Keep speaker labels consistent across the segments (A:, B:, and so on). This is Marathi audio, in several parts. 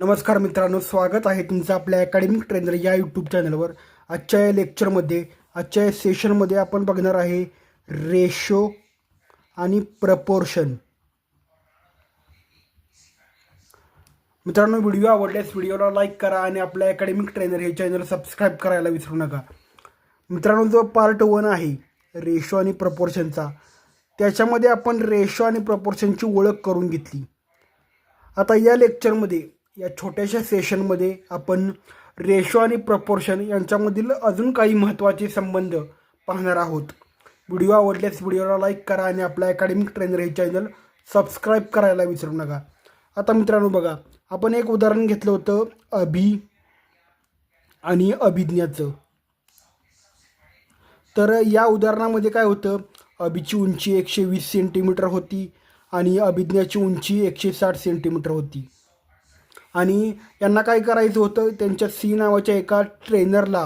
A: नमस्कार मित्रांनो, स्वागत आहे तुमचं आपल्या अकॅडमिक ट्रेनर या यूट्यूब चॅनलवर. आजच्या या लेक्चरमध्ये, आजच्या या सेशनमध्ये आपण बघणार आहे रेशो आणि प्रपोर्शन. मित्रांनो, व्हिडिओ आवडल्यास व्हिडिओला लाईक करा आणि आपल्या अकॅडमिक ट्रेनर हे चॅनल सबस्क्राईब करायला विसरू नका. मित्रांनो, जो पार्ट 1 आहे रेशो आणि प्रपोर्शनचा, त्याच्यामध्ये आपण रेशो आणि प्रपोर्शनची ओळख करून घेतली. आता या लेक्चरमध्ये, या छोट्याशा सेशनमध्ये आपण रेशो आणि प्रपोर्शन यांच्यामधील अजून काही महत्त्वाचे संबंध पाहणार आहोत. व्हिडिओ आवडल्यास व्हिडिओला लाईक करा आणि आपल्या अकॅडमिक ट्रेनर हे चॅनल सबस्क्राईब करायला विसरू नका. आता मित्रांनो बघा, आपण एक उदाहरण घेतलं होतं अभि आणि अभिज्ञाचं. तर या उदाहरणामध्ये काय होतं, अभिची उंची 120 सेंटीमीटर होती आणि अभिज्ञाची उंची 160 सेंटीमीटर होती. आणि यांना काय करायचं होतं, त्यांच्या सी नावाच्या एका ट्रेनरला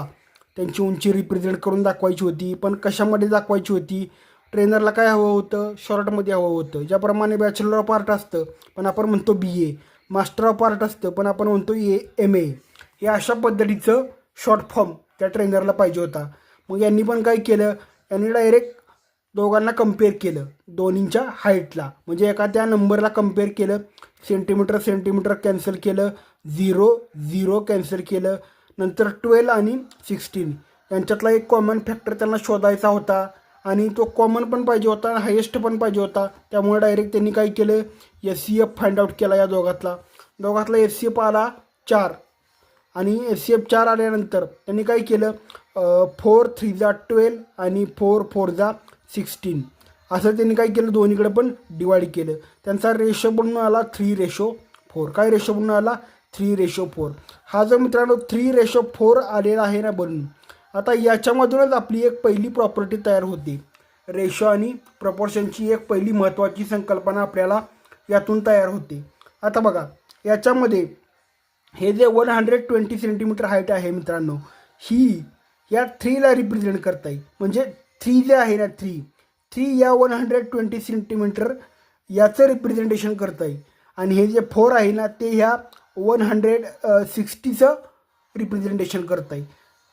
A: त्यांची उंची रिप्रेझेंट करून दाखवायची होती. पण कशामध्ये दाखवायची होती, ट्रेनरला काय हवं होतं, शॉर्टमध्ये हवं होतं. ज्याप्रमाणे बॅचलर ऑफ आर्ट असतं पण आपण म्हणतो BA, मास्टर ऑफ आर्ट असतं पण आपण म्हणतो MA, हे अशा पद्धतीचं शॉर्ट फॉर्म त्या ट्रेनरला पाहिजे होता. मग यांनी पण काय केलं, यांनी डायरेक्ट दोघांना कम्पेअर केलं दोन्हींच्या हाईटला. म्हणजे एका त्या नंबरला कम्पेअर केलं, सेंटीमीटर कॅन्सल केलं, 0 कॅन्सल केलं, नंतर 12 आणि 16 यांच्यातला एक कॉमन फॅक्टर त्यांना शोधायचा होता आणि तो कॉमन पण पाहिजे होता आणि हायेस्ट पण पाहिजे होता. त्यामुळे डायरेक्ट त्यांनी काय केलं, SCF फाइंड आउट केला. या दोघातला SCF आला 4 आणि SCF 4 आल्यानंतर त्यांनी काय केलं, 4 3 जा 12 आणि 4 4 जा 16 असं त्यांनी काय केलं, दोन्हीकडे पण डिवाईड केलं. त्यांचा रेशो बनून आला 3:4. काय रेशो बनून आला, 3:4. हा जो मित्रांनो 3:4 आलेला आहे ना बनून, आता याच्यामधूनच आपली एक पहिली प्रॉपर्टी तयार होते. रेशो आणि प्रपोर्शनची एक पहिली महत्त्वाची संकल्पना आपल्याला यातून तयार होते. आता बघा, याच्यामध्ये हे जे 120 सेंटीमीटर हाईट आहे मित्रांनो, ही या 3ला रिप्रेझेंट करता येईल. म्हणजे 3 जे आहे ना, 3 या 120 सेंटीमीटर याचं रिप्रेझेंटेशन करता येईल. आणि हे जे 4 आहे ना, ते ह्या 160चं रिप्रेझेंटेशन करता येईल.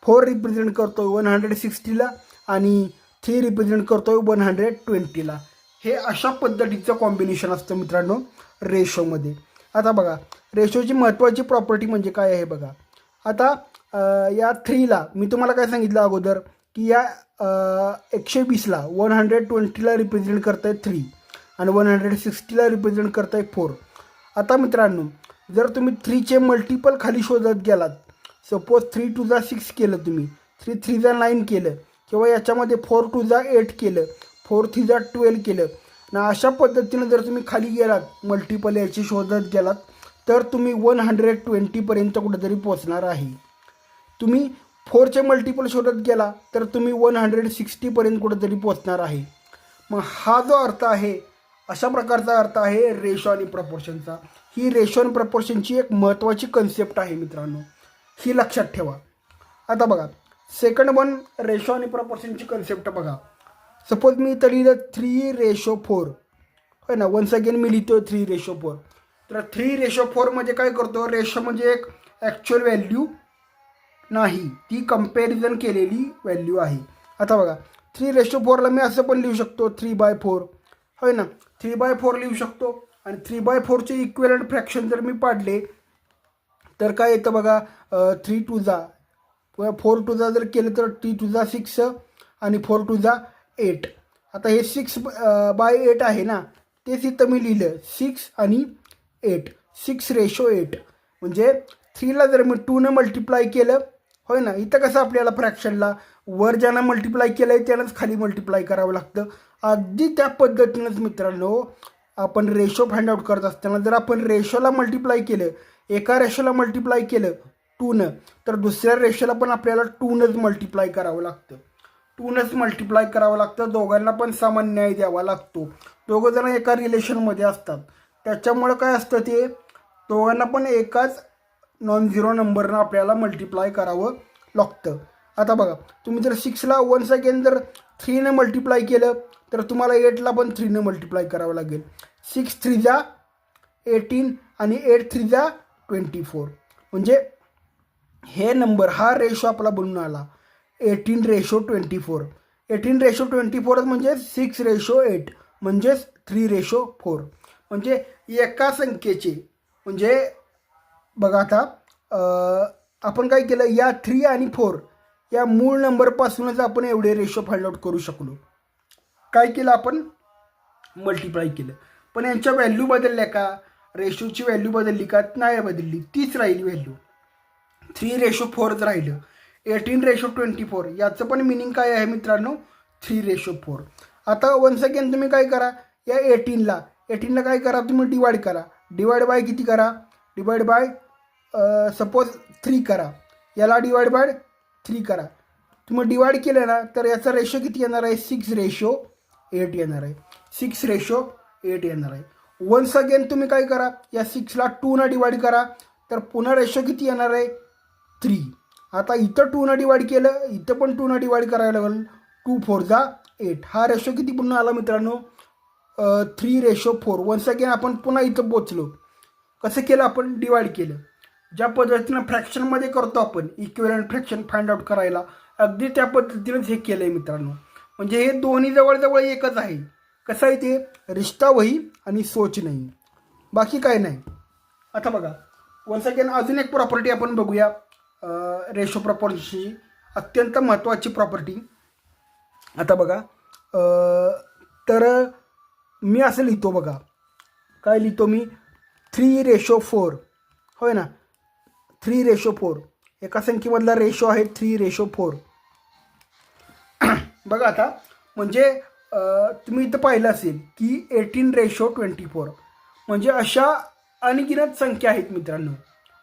A: 4 रिप्रेझेंट करतो 160ला आणि 3 रिप्रेझेंट करतो 120ला. हे अशा पद्धतीचं कॉम्बिनेशन असतं मित्रांनो रेशोमध्ये. आता बघा, रेशोची महत्त्वाची प्रॉपर्टी म्हणजे काय आहे बघा. आता या 3ला मी तुम्हाला काय सांगितलं अगोदर, की या 120ला 120ला रिप्रेझेंट करताय 3 आणि 160ला रिप्रेझेंट करताय 4. आता मित्रांनो, जर तुम्ही 3चे मल्टिपल खाली शोधत गेलात, सपोज 3 2 जा 6 केलं तुम्ही, 3 3 जा 9 केलं, किंवा याच्यामध्ये 4 2 जा 8 केलं, 4 3 जा 12 केलं ना, अशा पद्धतीनं जर तुम्ही खाली गेलात मल्टिपल याची शोधत गेलात, तर तुम्ही 120पर्यंत कुठेतरी पोचणार आहे. तुम्ही 4चे मल्टिपल शोधत गेला तर तुम्ही 160पर्यंत कुठेतरी पोचणार आहे. मग हा जो अर्थ आहे, अशा प्रकारचा अर्थ आहे रेशो आणि प्रपोर्शनचा. ही रेशो आणि प्रपोर्शनची एक महत्त्वाची कन्सेप्ट आहे मित्रांनो, ही लक्षात ठेवा. आता बघा, सेकंड वन, रेशो आणि प्रपोर्शनची कन्सेप्ट बघा. सपोज मी इथं लिहिलं 3:4, होय ना. वन्स अगेन मी लिहितो 3:4. तर 3:4 म्हणजे काय करतो, रेशो म्हणजे एक ॲक्च्युअल व्हॅल्यू नाही, ती कंपॅरिझन केलेली व्हॅल्यू आहे. आता बघा, 3:4ला मी असं पण लिहू शकतो 3/4, होय ना. 3/4 लिहू शकतो. आणि 3/4चे इक्विव्हॅलंट फ्रॅक्शन जर मी पाडले तर काय येतं बघा, 3 2 जा 4 2 जा जर केलं तर 3 2 जा 6 आणि 4 2 जा 8. आता हे 6/8 आहे ना, तेच इथं मी लिहिलं 6 आणि 8, 6:8. म्हणजे 3ला जर मी 2ने मल्टिप्लाय केलं, होय ना. इथं कसं आपल्याला फ्रॅक्शनला वर ज्यानं मल्टिप्लाय केलं आहे त्यानंच खाली मल्टिप्लाय करावं लागतं. अगदी त्या पद्धतीनंच मित्रांनो, आपण रेशो फाइंड आउट करत असताना जर आपण रेशोला मल्टिप्लाय केलं, एका रेशोला मल्टिप्लाय केलं 2नं, तर दुसऱ्या रेशोला पण आपल्याला 2नंच मल्टिप्लाय करावं लागतं. 2नंच मल्टिप्लाय करावं लागतं. दोघांना पण समान न्याय द्यावा लागतो. दोघंजण एका रिलेशनमध्ये असतात, त्याच्यामुळं काय असतं, ते दोघांना पण एकाच नॉन झिरो नंबरनं आपल्याला मल्टिप्लाय करावं लागतं. आता बघा, तुम्ही जर 6ला वन्स अगेन जर 3ने मल्टिप्लाय केलं तर तुम्हाला 8ला पण 3ने मल्टिप्लाय करावं लागेल. 6 3 जा 18 आणि 8 3 जा 24. म्हणजे हे नंबर हा रेशो आपला बनून आला 18:24. 18:24 म्हणजे 6:8 म्हणजेच 3:4. म्हणजे एका संख्येचे म्हणजे बघा आता आपण काय केलं, या 3 आणि 4 या मूळ नंबरपासूनच आपण एवढे रेशो फाइंड आउट करू शकलो. काय केलं आपण, मल्टिप्लाय केलं. पण यांच्या व्हॅल्यू बदलल्या का, रेशोची व्हॅल्यू बदलली का, नाही बदलली, तीच राहिली व्हॅल्यू. 3:4 राहिलं. 18:24 याचं पण मिनिंग काय आहे मित्रांनो, 3:4. आता वन्स अगेन तुम्ही काय करा, या 18ला काय करा, तुम्ही डिवाइड करा. डिवाइड बाय किती करा, डिवाइड बाय सपोज 3 करा. याला डिवाइड बाय 3 करा. तुम्ही डिवाइड केलं ना तर याचा रेशो किती येणार आहे, 6:8 येणार आहे. 6:8 येणार आहे. वन्स अगेन तुम्ही काय करा, या 6ला 2 डिवाइड करा तर पुन्हा रेशो किती येणार आहे, 3. आता इथं 2 डिवाइड केलं, इथं पण 2 डिवाइड करायला लागेल. 2 4 8. हा रेशो किती पुन्हा आला मित्रांनो, 3:4. वन्स अगेन आपण पुन्हा इथं पोचलो. कसं केलं आपण, डिवाइड केलं. ज्या पद्धतीनं फ्रॅक्शनमध्ये करतो आपण इक्विव्हॅलंट फ्रॅक्शन फाइंड आउट करायला, अगदी त्या पद्धतीनंच हे केलं आहे मित्रांनो. म्हणजे हे दोन्ही जवळजवळ एकच आहे. कसं आहे ते, रिश्ता वही आणि सोच नाही, बाकी काय नाही. आता बघा वन्स अगेन अजून एक प्रॉपर्टी आपण बघूया, रेशो प्रॉपर्टीची अत्यंत महत्त्वाची प्रॉपर्टी. आता बघा तर मी असं लिहितो बघा, काय लिहितो मी, 3:4. होय ना, 3:4 एका संख्येमधला रेशो आहे 3:4. बघा आता म्हणजे तुम्ही इथं पाहिलं असेल की 18:24 म्हणजे अशा अनगिनत संख्या आहेत मित्रांनो,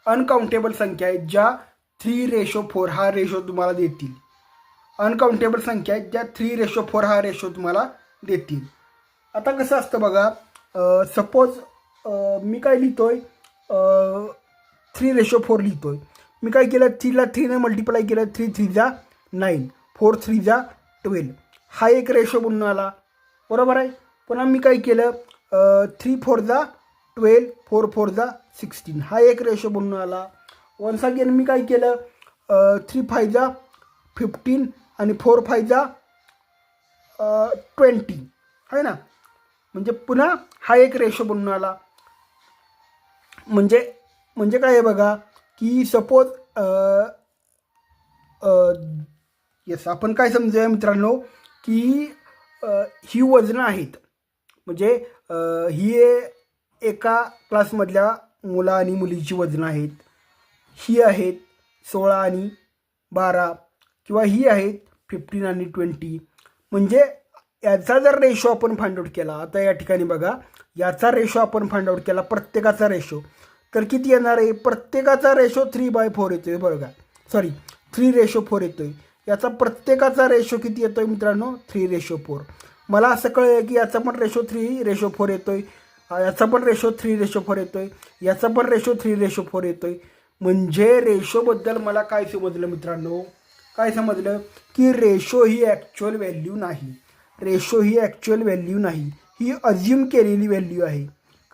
A: अनकाउंटेबल संख्या आहेत ज्या 3:4 हा रेशो तुम्हाला देतील. अनकाउंटेबल संख्या आहेत ज्या 3:4 हा रेशो तुम्हाला देतील. आता कसं असतं बघा, सपोज मी काय लिहितोय, 3:4 लिहितोय. मी काय केलं, 3ला 3ने मल्टिप्लाय केलं, 3 3 9, 4 3 12. हा एक रेशो बनून आला, बरोबर आहे. पुन्हा मी काय केलं, 3 4 12, 4 4 16. हा एक रेशो बनून आला. वन्स अगेन मी काय केलं, 3 5 15 आणि 4 5 20 आहे ना. म्हणजे पुन्हा हा एक रेशो बनून आला. म्हणजे काय आहे बघा की सपोज येस आपण काय समजूया मित्रांनो की ही वजनं आहेत. म्हणजे ही एका क्लासमधल्या मुला आणि मुलीची वजनं आहेत. ही आहेत 16 आणि 12 किंवा ही आहेत 15 आणि 20. म्हणजे याचा जर रेशो आपण फाइंड आउट केला, आता या ठिकाणी बघा याचा रेशो आपण फाइंड आउट केला, प्रत्येकाचा रेशो, तर किती येणार आहे, प्रत्येकाचा रेशो 3/4 येतोय बरं का, सॉरी 3:4 येतोय. याचा प्रत्येकाचा रेशो किती येतोय मित्रांनो, 3:4. मला असं कळलं की याचा पण रेशो 3:4 येतोय, याचा पण रेशो 3:4 येतोय, याचा पण रेशो 3:4 येतोय. म्हणजे रेशोबद्दल मला काय समजलं मित्रांनो, काय समजलं की रेशो ही ॲक्च्युअल व्हॅल्यू नाही. रेशो ही ॲक्च्युअल व्हॅल्यू नाही, ही अज्युम केलेली व्हॅल्यू आहे.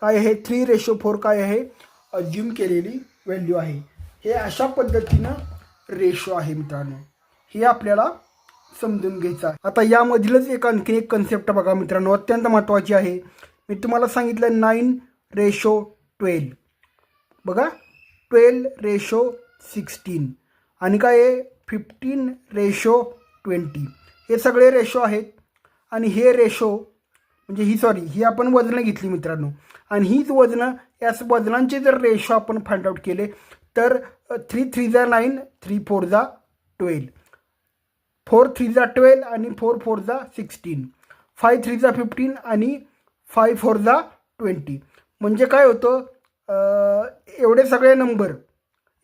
A: काय आहे, 3:4 काय आहे, अज्युम केलेली व्हॅल्यू आहे. हे अशा पद्धतीनं रेशो आहे मित्रांनो, हे आपल्याला समजून घ्यायचं आहे. आता यामधीलच आणखी एक कन्सेप्ट बघा मित्रांनो, अत्यंत महत्त्वाची आहे. मी तुम्हाला सांगितलं 9:12 बघा, 12:16 आणि काय आहे 15:20. हे सगळे रेशो आहेत. आणि हे रेशो म्हणजे ही आपण वजनं घेतली मित्रांनो, आणि हीच वजनं, याच वजनांचे जर रेशो आपण फाइंड आउट केले तर 3 3 9, 3 4 12, 4 3 12 आणि 4 4 16, 5 3 15 आणि 5 4 20. म्हणजे काय होतं, एवढे सगळे नंबर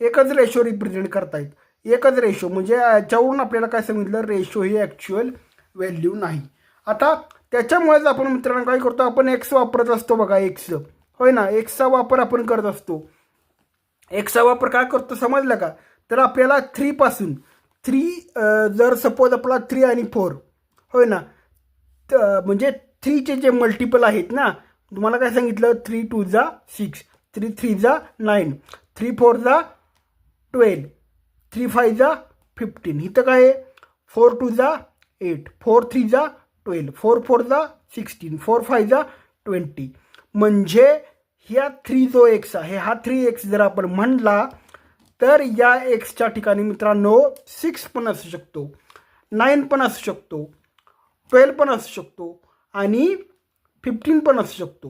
A: एकच रेशो रिप्रेझेंट करतायत, एकच रेशो. म्हणजे याच्यावरून आपल्याला काय समजलं, रेशो ही ॲक्च्युअल व्हॅल्यू नाही. आता त्याच्यामुळेच आपण मित्रांनो काय करतो, आपण एक्स वापरत असतो बघा, एक्स, होय ना, एक्सचा वापर आपण करत असतो. एक्सचा वापर काय करतो समजलं का, तर आपल्याला 3 पासून 3 जर सपोज आपला 3 आणि 4 होय ना, म्हणजे 3चे जे मल्टिपल आहेत ना, तुम्हाला काय सांगितलं, 3 2 6, 3 3 9, 3 4 जा 12, 3 5 जा 15. इथं काय आहे 4 2 जा 8, 4 3 जा 12, 4 4 जा 16, 4 5 जा 20. म्हणजे ह्या 3 जो एक्स आहे हा 3x जर आपण म्हणला तर या एक्सच्या ठिकाणी मित्रांनो 6 पण असू शकतो, 9 पण असू शकतो, 12 पण असू शकतो आणि 15 पण असू शकतो.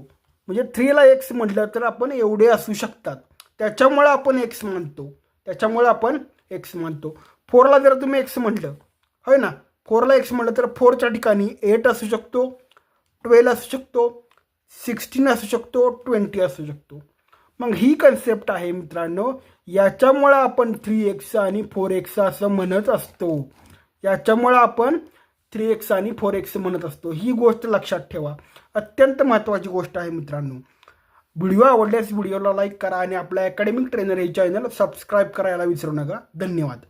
A: म्हणजे 3ला एक्स म्हटलं तर आपण एवढे असू शकतात. त्याच्यामुळे आपण एक्स मानतो. 4ला जर तुम्ही एक्स म्हटलं होय ना, 4ला एक्स म्हटलं तर 4च्या ठिकाणी 8 असू शकतो, 12 असू शकतो, 16 असू शकतो, 20 असू शकतो. मग ही कन्सेप्ट आहे मित्रांनो. याच्यामुळं आपण 3x आणि 4x असं म्हणत असतो. ही गोष्ट लक्षात ठेवा. अत्यंत महत्त्वाची गोष्ट आहे मित्रांनो. व्हिडिओ आवडल्यास व्हिडिओला लाईक करा आणि आपल्या अकॅडमिक ट्रेनर हे चॅनल सबस्क्राईब करायला विसरू नका. धन्यवाद.